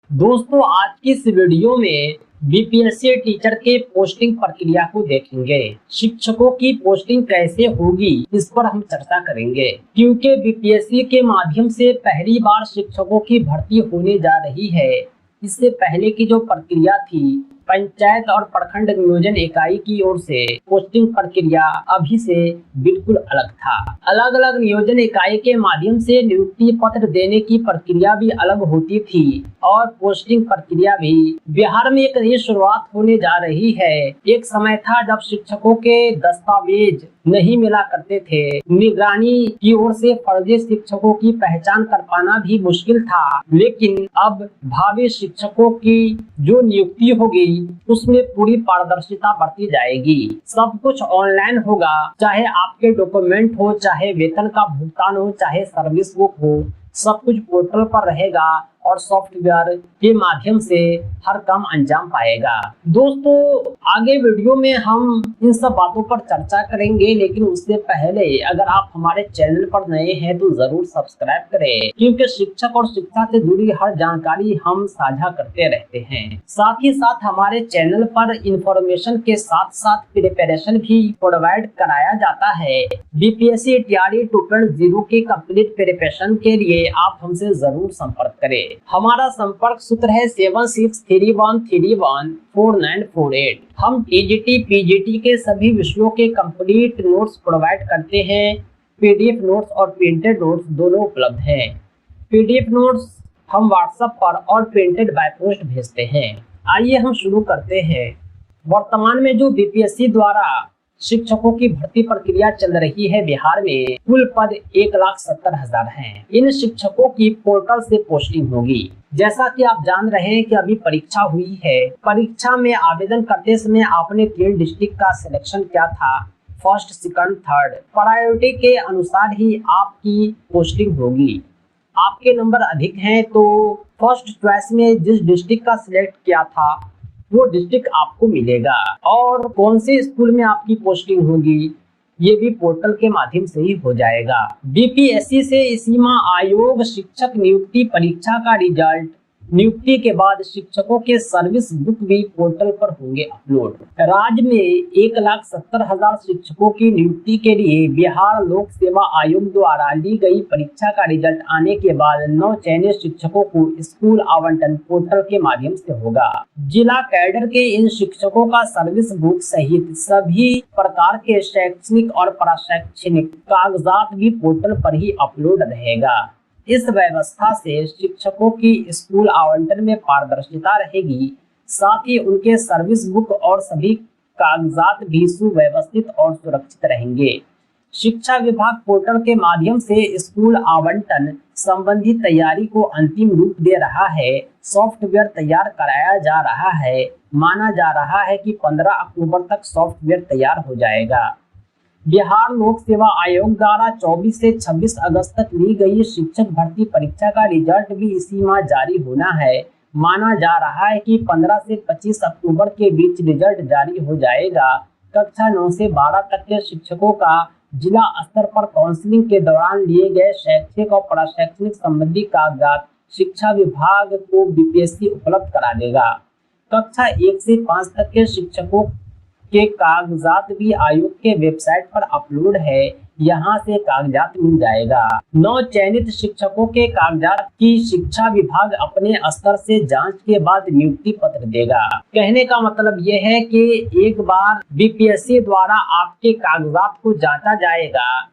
दोस्तों, आज की इस वीडियो में बीपीएससी टीचर के पोस्टिंग प्रक्रिया को देखेंगे। शिक्षकों की पोस्टिंग कैसे होगी, इस पर हम चर्चा करेंगे। क्योंकि बीपीएससी के माध्यम से पहली बार शिक्षकों की भर्ती होने जा रही है। इससे पहले की जो प्रक्रिया थी, पंचायत और प्रखंड नियोजन इकाई की ओर से पोस्टिंग प्रक्रिया अभी से बिल्कुल अलग था। अलग अलग नियोजन इकाई के माध्यम से नियुक्ति पत्र देने की प्रक्रिया भी अलग होती थी और पोस्टिंग प्रक्रिया भी। बिहार में एक नई शुरुआत होने जा रही है। एक समय था जब शिक्षकों के दस्तावेज नहीं मिला करते थे। निगरानी की ओर से फर्जी शिक्षकों की पहचान कर पाना भी मुश्किल था। लेकिन अब भावी शिक्षकों की जो नियुक्ति होगी उसमें पूरी पारदर्शिता बरती जाएगी। सब कुछ ऑनलाइन होगा, चाहे आपके डॉक्यूमेंट हो, चाहे वेतन का भुगतान हो, चाहे सर्विस बुक हो, सब कुछ पोर्टल पर रहेगा और सॉफ्टवेयर के माध्यम से हर काम अंजाम पाएगा। दोस्तों, आगे वीडियो में हम इन सब बातों पर चर्चा करेंगे, लेकिन उससे पहले अगर आप हमारे चैनल पर नए हैं तो जरूर सब्सक्राइब करें, क्योंकि शिक्षक और शिक्षा से जुड़ी हर जानकारी हम साझा करते रहते हैं। साथ ही साथ हमारे चैनल पर इंफॉर्मेशन के साथ साथ प्रिपरेशन भी प्रोवाइड कराया जाता है। बीपीएससी टीआरई 2.0 के कंप्लीट प्रिपरेशन के लिए आप हमसे जरूर संपर्क करें। हमारा संपर्क सूत्र है 7631314948। हम टीजीटी पीजीटी के सभी विषयों के कंप्लीट नोट्स प्रोवाइड करते हैं। पीडीएफ नोट्स और प्रिंटेड नोट्स दोनों उपलब्ध हैं। पीडीएफ नोट्स हम व्हाट्सएप पर और प्रिंटेड बाय पोस्ट भेजते हैं। आइए हम शुरू करते हैं। वर्तमान में जो बीपीएससी द्वारा शिक्षकों की भर्ती प्रक्रिया चल रही है, बिहार में कुल पद 1,70,000 हैं। इन शिक्षकों की पोर्टल से पोस्टिंग होगी। जैसा कि आप जान रहे हैं कि अभी परीक्षा हुई है। परीक्षा में आवेदन करते समय आपने 3 डिस्ट्रिक्ट का सिलेक्शन किया था, फर्स्ट, सेकंड, थर्ड। प्रायोरिटी के अनुसार ही आपकी पोस्टिंग होगी। आपके नंबर अधिक हैं तो फर्स्ट चॉइस में जिस डिस्ट्रिक्ट का सिलेक्ट किया था वो डिस्ट्रिक्ट आपको मिलेगा। और कौन से स्कूल में आपकी पोस्टिंग होगी ये भी पोर्टल के माध्यम से ही हो जाएगा। बीपीएससी से सीमा आयोग शिक्षक नियुक्ति परीक्षा का रिजल्ट, नियुक्ति के बाद शिक्षकों के सर्विस बुक भी पोर्टल पर होंगे अपलोड। राज्य में 1,70,000 शिक्षकों की नियुक्ति के लिए बिहार लोक सेवा आयोग द्वारा ली गई परीक्षा का रिजल्ट आने के बाद 9 चयनित शिक्षकों को स्कूल आवंटन पोर्टल के माध्यम से होगा। जिला कैडर के इन शिक्षकों का सर्विस बुक सहित सभी प्रकार के शैक्षणिक और प्रशैक्षणिक कागजात भी पोर्टल पर ही अपलोड रहेगा। इस व्यवस्था से शिक्षकों की स्कूल आवंटन में पारदर्शिता रहेगी। साथ ही उनके सर्विस बुक और सभी कागजात भी सुव्यवस्थित और सुरक्षित रहेंगे। शिक्षा विभाग पोर्टल के माध्यम से स्कूल आवंटन संबंधी तैयारी को अंतिम रूप दे रहा है। सॉफ्टवेयर तैयार कराया जा रहा है। माना जा रहा है कि 15 अक्टूबर तक सॉफ्टवेयर तैयार हो जाएगा। बिहार लोक सेवा आयोग द्वारा 24 से 26 अगस्त तक ली गई शिक्षक भर्ती परीक्षा का रिजल्ट भी इसी माह जारी होना है। माना जा रहा है कि 15 से 25 अक्टूबर के बीच रिजल्ट जारी हो जाएगा। कक्षा 9 से 12 तक के शिक्षकों का जिला स्तर पर काउंसलिंग के दौरान लिए गए शैक्षिक और प्रशैक्षणिक संबंधी कागजात शिक्षा विभाग को बीपीएससी उपलब्ध करा देगा। कक्षा 1 से 5 तक के शिक्षकों के कागजात भी आयोग के वेबसाइट पर अपलोड है, यहां से कागजात मिल जाएगा। 9 चयनित शिक्षकों के कागजात की शिक्षा विभाग अपने स्तर से जांच के बाद नियुक्ति पत्र देगा। कहने का मतलब यह है कि एक बार बीपीएससी द्वारा आपके कागजात को जांचा जाएगा,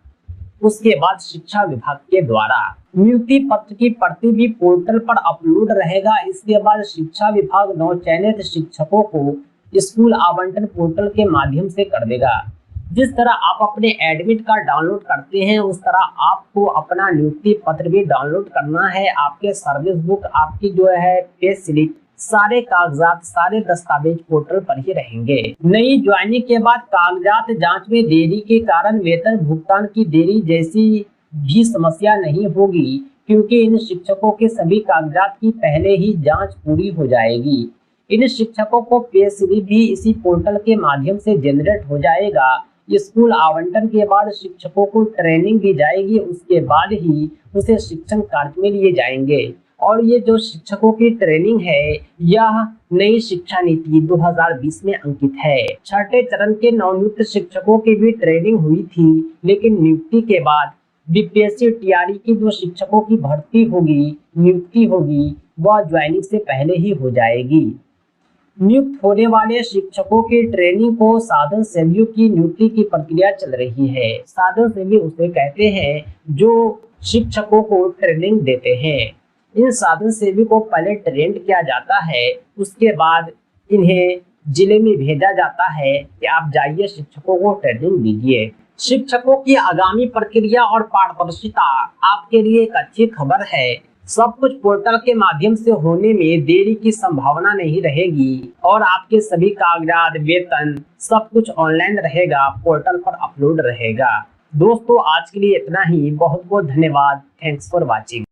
उसके बाद शिक्षा विभाग के द्वारा नियुक्ति पत्र की प्रति भी पोर्टल पर अपलोड रहेगा। इसके बाद शिक्षा विभाग 9 चयनित शिक्षकों को स्कूल आवंटन पोर्टल के माध्यम से कर देगा। जिस तरह आप अपने एडमिट कार्ड डाउनलोड करते हैं, उस तरह आपको अपना नियुक्ति पत्र भी डाउनलोड करना है। आपके सर्विस बुक, आपकी जो है पे स्लिप, सारे कागजात, सारे दस्तावेज पोर्टल पर ही रहेंगे। नई ज्वाइनिंग के बाद कागजात जांच में देरी के कारण वेतन भुगतान की देरी जैसी भी समस्या नहीं होगी, क्योंकि इन शिक्षकों के सभी कागजात की पहले ही जांच पूरी हो जाएगी। इन शिक्षकों को पे स्लिप भी इसी पोर्टल के माध्यम से जनरेट हो जाएगा। स्कूल आवंटन के बाद शिक्षकों को ट्रेनिंग दी जाएगी, उसके बाद ही उसे शिक्षण कार्य में लिए जाएंगे। और ये जो शिक्षकों की ट्रेनिंग है यह नई शिक्षा नीति 2020 में अंकित है। छठे चरण के नवनियुक्त शिक्षकों की भी ट्रेनिंग हुई थी, लेकिन नियुक्ति के बाद बीपीएससी टीआरई की जो शिक्षकों की भर्ती होगी, नियुक्ति होगी, वह ज्वाइनिंग से पहले ही हो जाएगी। नियुक्त होने वाले शिक्षकों की ट्रेनिंग को साधन सेवियों की नियुक्ति की प्रक्रिया चल रही है। साधन सेवी उसे कहते हैं जो शिक्षकों को ट्रेनिंग देते हैं। इन साधन सेवी को पहले ट्रेंड किया जाता है, उसके बाद इन्हें जिले में भेजा जाता है कि आप जाइए शिक्षकों को ट्रेनिंग दीजिए। शिक्षकों की आगामी प्रक्रिया और पारदर्शिता आपके लिए एक अच्छी खबर है। सब कुछ पोर्टल के माध्यम से होने में देरी की संभावना नहीं रहेगी और आपके सभी कागजात, वेतन सब कुछ ऑनलाइन रहेगा, पोर्टल पर अपलोड रहेगा। दोस्तों आज के लिए इतना ही। बहुत बहुत धन्यवाद। Thanks for watching.